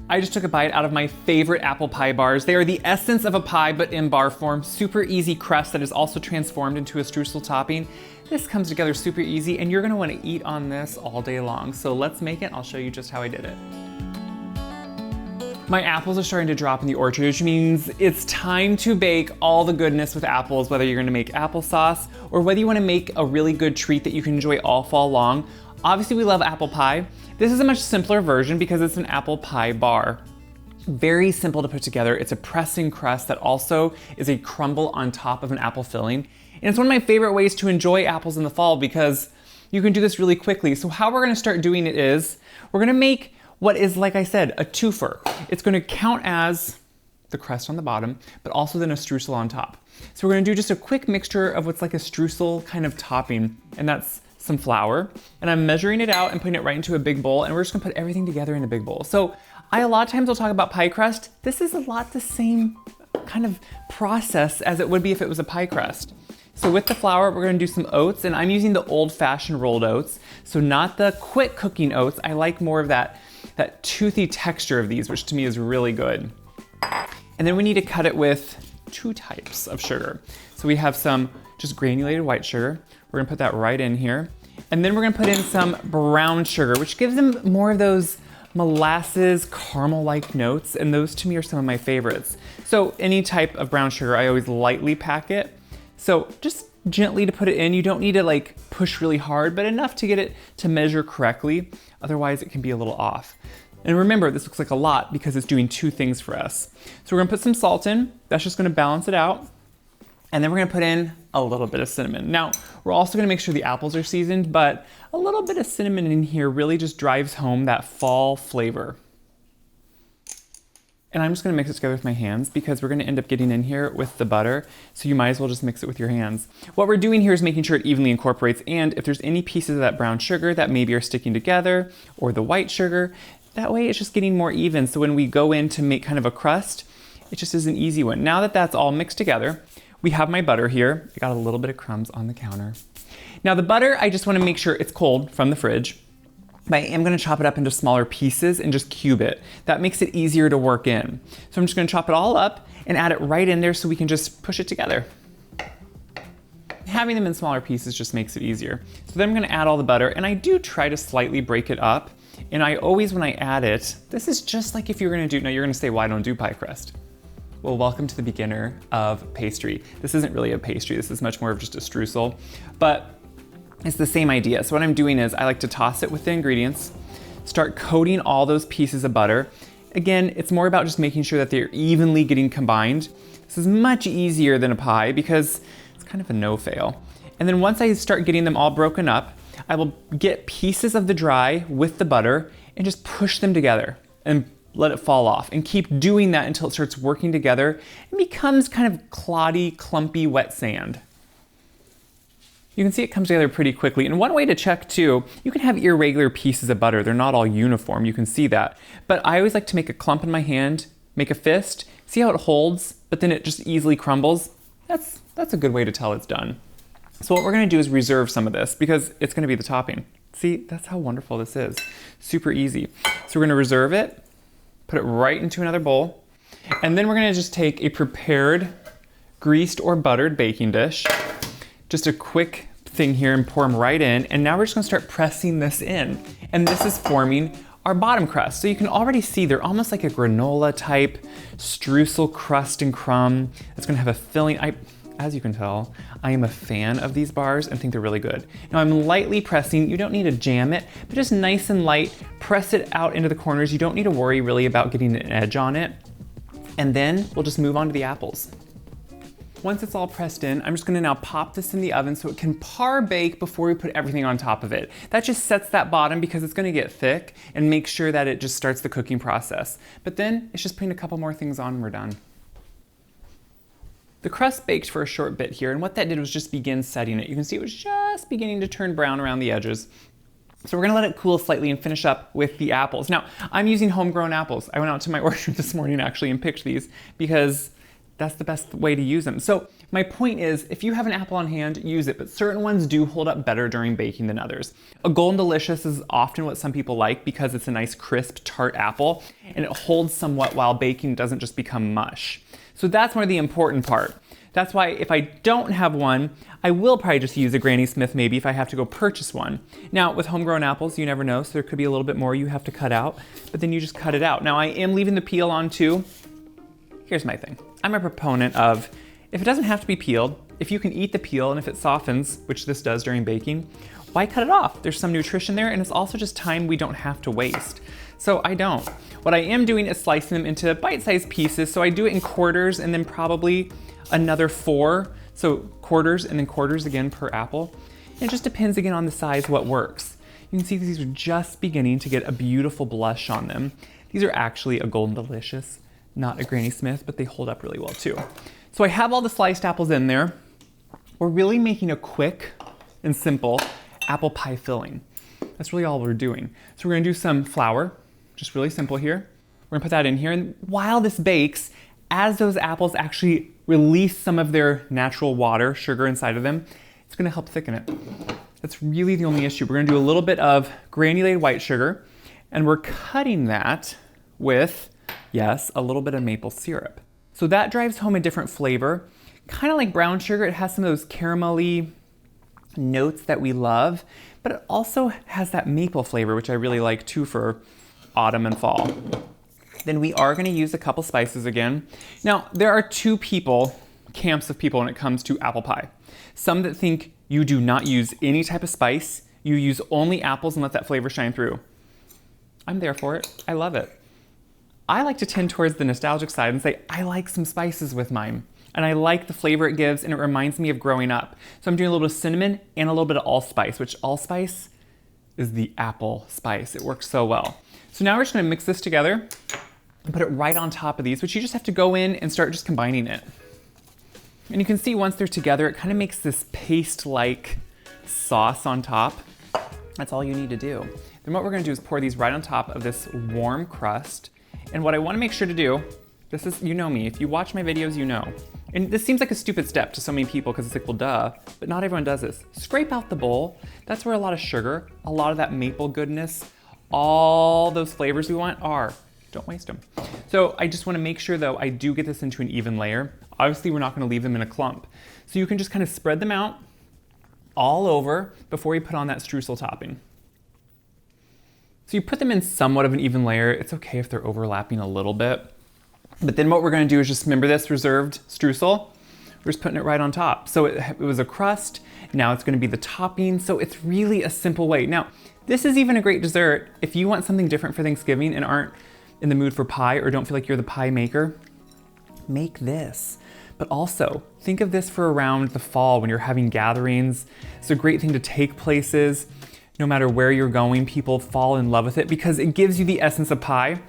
I just took a bite out of my favorite apple pie bars. They are the essence of a pie, but in bar form. Super easy crust that is also transformed into a streusel topping. This comes together super easy, and you're gonna wanna eat on this all day long. So let's make it. I'll show you just how I did it. My apples are starting to drop in the orchard, which means it's time to bake all the goodness with apples, whether you're gonna make applesauce or whether you wanna make a really good treat that you can enjoy all fall long. Obviously, we love apple pie. This is a much simpler version because it's an apple pie bar. Very simple to put together. It's a pressing crust that also is a crumble on top of an apple filling. And it's one of my favorite ways to enjoy apples in the fall because you can do this really quickly. So how we're gonna start doing it is, we're gonna make what is, like I said, a twofer. It's gonna count as the crust on the bottom, but also then a streusel on top. So we're gonna do just a quick mixture of what's like a streusel kind of topping, and that's some flour, and I'm measuring it out and putting it right into a big bowl, and we're just gonna put everything together in a big bowl. So a lot of times will talk about pie crust. This is a lot the same kind of process as it would be if it was a pie crust. So with the flour, we're gonna do some oats, and I'm using the old-fashioned rolled oats, so not the quick cooking oats. I like more of that toothy texture of these, which to me is really good. And then we need to cut it with 2 types of sugar. So we have some just granulated white sugar. We're gonna put that right in here. And then we're gonna put in some brown sugar, which gives them more of those molasses, caramel-like notes, and those to me are some of my favorites. So any type of brown sugar, I always lightly pack it. So just gently to put it in. You don't need to like push really hard, but enough to get it to measure correctly. Otherwise it can be a little off. And remember, this looks like a lot because it's doing 2 things for us. So we're gonna put some salt in. That's just gonna balance it out. And then we're gonna put in a little bit of cinnamon. Now, we're also gonna make sure the apples are seasoned, but a little bit of cinnamon in here really just drives home that fall flavor. And I'm just gonna mix it together with my hands because we're gonna end up getting in here with the butter, so you might as well just mix it with your hands. What we're doing here is making sure it evenly incorporates, and if there's any pieces of that brown sugar that maybe are sticking together, or the white sugar, that way it's just getting more even, so when we go in to make kind of a crust, it just is an easy one. Now that that's all mixed together, we have my butter here. I got a little bit of crumbs on the counter. Now the butter, I just wanna make sure it's cold from the fridge. But I am gonna chop it up into smaller pieces and just cube it. That makes it easier to work in. So I'm just gonna chop it all up and add it right in there so we can just push it together. Having them in smaller pieces just makes it easier. So then I'm gonna add all the butter, and I do try to slightly break it up. And I always, when I add it, this is just like if you're gonna do, now you're gonna say, well, I don't do pie crust. Well, welcome to the beginner of pastry. This isn't really a pastry, this is much more of just a streusel, but it's the same idea. So what I'm doing is I like to toss it with the ingredients, start coating all those pieces of butter. Again, it's more about just making sure that they're evenly getting combined. This is much easier than a pie because it's kind of a no-fail. And then once I start getting them all broken up, I will get pieces of the dry with the butter and just push them together and let it fall off, and keep doing that until it starts working together and becomes kind of cloddy, clumpy, wet sand. You can see it comes together pretty quickly. And one way to check too, you can have irregular pieces of butter. They're not all uniform, you can see that. But I always like to make a clump in my hand, make a fist, see how it holds, but then it just easily crumbles. That's a good way to tell it's done. So what we're gonna do is reserve some of this because it's gonna be the topping. See, that's how wonderful this is. Super easy. So we're gonna reserve it, put it right into another bowl, and then we're gonna just take a prepared greased or buttered baking dish, just a quick thing here, and pour them right in, and now we're just gonna start pressing this in. And this is forming our bottom crust. So you can already see they're almost like a granola type streusel crust and crumb. It's gonna have a filling. As you can tell, I am a fan of these bars and think they're really good. Now I'm lightly pressing. You don't need to jam it, but just nice and light, press it out into the corners. You don't need to worry really about getting an edge on it. And then we'll just move on to the apples. Once it's all pressed in, I'm just gonna now pop this in the oven so it can par bake before we put everything on top of it. That just sets that bottom because it's gonna get thick, and make sure that it just starts the cooking process. But then it's just putting a couple more things on and we're done. The crust baked for a short bit here, and what that did was just begin setting it. You can see it was just beginning to turn brown around the edges. So we're gonna let it cool slightly and finish up with the apples. Now, I'm using homegrown apples. I went out to my orchard this morning actually and picked these because that's the best way to use them. So My point is, if you have an apple on hand, use it, but certain ones do hold up better during baking than others. A Golden Delicious is often what some people like because it's a nice crisp tart apple and it holds somewhat while baking, doesn't just become mush. So that's one of the important part. That's why if I don't have one, I will probably just use a Granny Smith maybe if I have to go purchase one. Now with homegrown apples, you never know, so there could be a little bit more you have to cut out, but then you just cut it out. Now I am leaving the peel on too. Here's my thing. I'm a proponent of, if it doesn't have to be peeled, if you can eat the peel and if it softens, which this does during baking, why cut it off? There's some nutrition there and it's also just time we don't have to waste. So I don't. What I am doing is slicing them into bite-sized pieces. So I do it in quarters and then probably another 4. So quarters and then quarters again per apple. And it just depends again on the size what works. You can see these are just beginning to get a beautiful blush on them. These are actually a Golden Delicious, not a Granny Smith, but they hold up really well too. So I have all the sliced apples in there. We're really making a quick and simple apple pie filling. That's really all we're doing. So we're gonna do some flour, just really simple here. We're gonna put that in here, and while this bakes, as those apples actually release some of their natural water, sugar inside of them, it's gonna help thicken it. That's really the only issue. We're gonna do a little bit of granulated white sugar, and we're cutting that with, yes, a little bit of maple syrup. So that drives home a different flavor. Kind of like brown sugar, it has some of those caramelly notes that we love, but it also has that maple flavor, which I really like too for autumn and fall. Then we are gonna use a couple spices again. Now, there are two camps of people when it comes to apple pie. Some that think you do not use any type of spice, you use only apples and let that flavor shine through. I'm there for it, I love it. I like to tend towards the nostalgic side and say, I like some spices with mine. And I like the flavor it gives and it reminds me of growing up. So I'm doing a little bit of cinnamon and a little bit of allspice, which allspice is the apple spice. It works so well. So now we're just gonna mix this together and put it right on top of these, which you just have to go in and start just combining it. And you can see once they're together, it kind of makes this paste-like sauce on top. That's all you need to do. Then what we're gonna do is pour these right on top of this warm crust. And what I wanna make sure to do, this is, you know me, if you watch my videos, you know. And this seems like a stupid step to so many people because it's like, well, duh, but not everyone does this. Scrape out the bowl. That's where a lot of sugar, a lot of that maple goodness, all those flavors we want are. Don't waste them. So I just wanna make sure though, I do get this into an even layer. Obviously, we're not gonna leave them in a clump. So you can just kind of spread them out all over before you put on that streusel topping. So you put them in somewhat of an even layer. It's okay if they're overlapping a little bit. But then what we're gonna do is just remember this reserved streusel. We're just putting it right on top. So it was a crust, now it's gonna be the topping. So it's really a simple way. Now, this is even a great dessert if you want something different for Thanksgiving and aren't in the mood for pie or don't feel like you're the pie maker, make this. But also, think of this for around the fall when you're having gatherings. It's a great thing to take places. No matter where you're going, people fall in love with it because it gives you the essence of pie.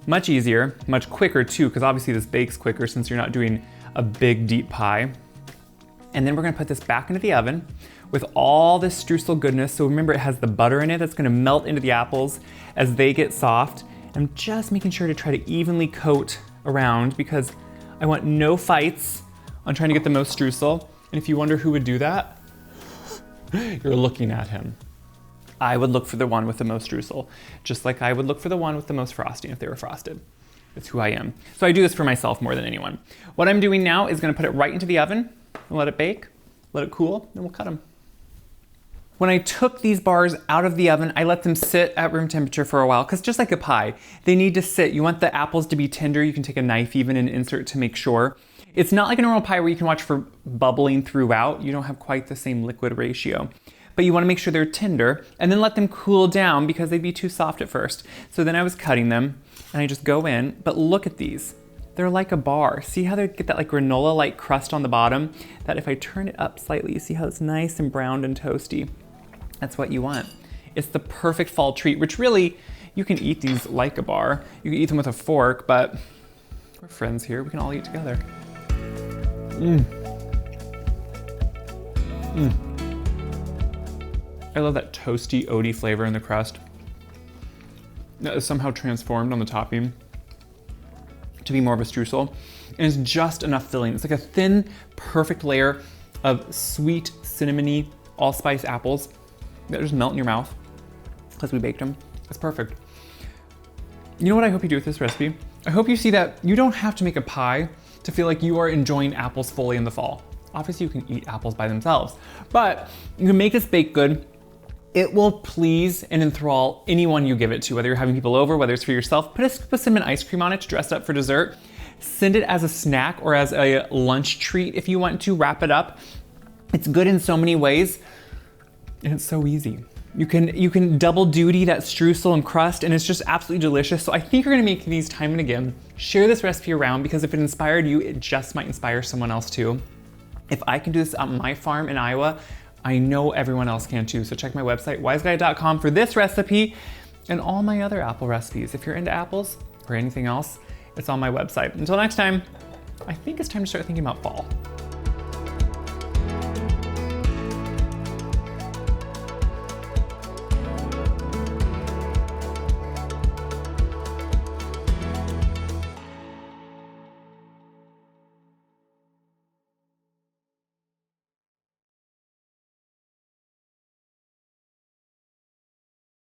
Much easier, much quicker too, because obviously this bakes quicker since you're not doing a big deep pie. And then we're gonna put this back into the oven with all this streusel goodness. So remember, it has the butter in it that's gonna melt into the apples as they get soft. I'm just making sure to try to evenly coat around because I want no fights on trying to get the most streusel. And if you wonder who would do that, you're looking at him. I would look for the one with the most streusel, just like I would look for the one with the most frosting if they were frosted. That's who I am. So I do this for myself more than anyone. What I'm doing now is gonna put it right into the oven and let it bake, let it cool, then we'll cut them. When I took these bars out of the oven, I let them sit at room temperature for a while, because just like a pie, they need to sit. You want the apples to be tender. You can take a knife even and insert to make sure. It's not like a normal pie where you can watch for bubbling throughout. You don't have quite the same liquid ratio. But you wanna make sure they're tender and then let them cool down because they'd be too soft at first. So then I was cutting them and I just go in, but look at these. They're like a bar. See how they get that like granola-like crust on the bottom? That if I turn it up slightly, you see how it's nice and browned and toasty? That's what you want. It's the perfect fall treat, which really, you can eat these like a bar. You can eat them with a fork, but we're friends here. We can all eat together. I love that toasty, oaty flavor in the crust that is somehow transformed on the topping. to be more of a streusel. And it's just enough filling. It's like a thin, perfect layer of sweet, cinnamony, allspice apples that just melt in your mouth because we baked them. It's perfect. You know what I hope you do with this recipe? I hope you see that you don't have to make a pie to feel like you are enjoying apples fully in the fall. Obviously you can eat apples by themselves, but you can make this baked good. It will please and enthrall anyone you give it to, whether you're having people over, whether it's for yourself. Put a scoop of cinnamon ice cream on it to dress it up for dessert. Send it as a snack or as a lunch treat if you want to wrap it up. It's good in so many ways, and it's so easy. You can double duty that streusel and crust, and it's just absolutely delicious. So I think you're gonna make these time and again. Share this recipe around, because if it inspired you, it just might inspire someone else too. If I can do this on my farm in Iowa, I know everyone else can too. So check my website, wyseguy.com, for this recipe and all my other apple recipes. If you're into apples or anything else, it's on my website. Until next time, I think it's time to start thinking about fall.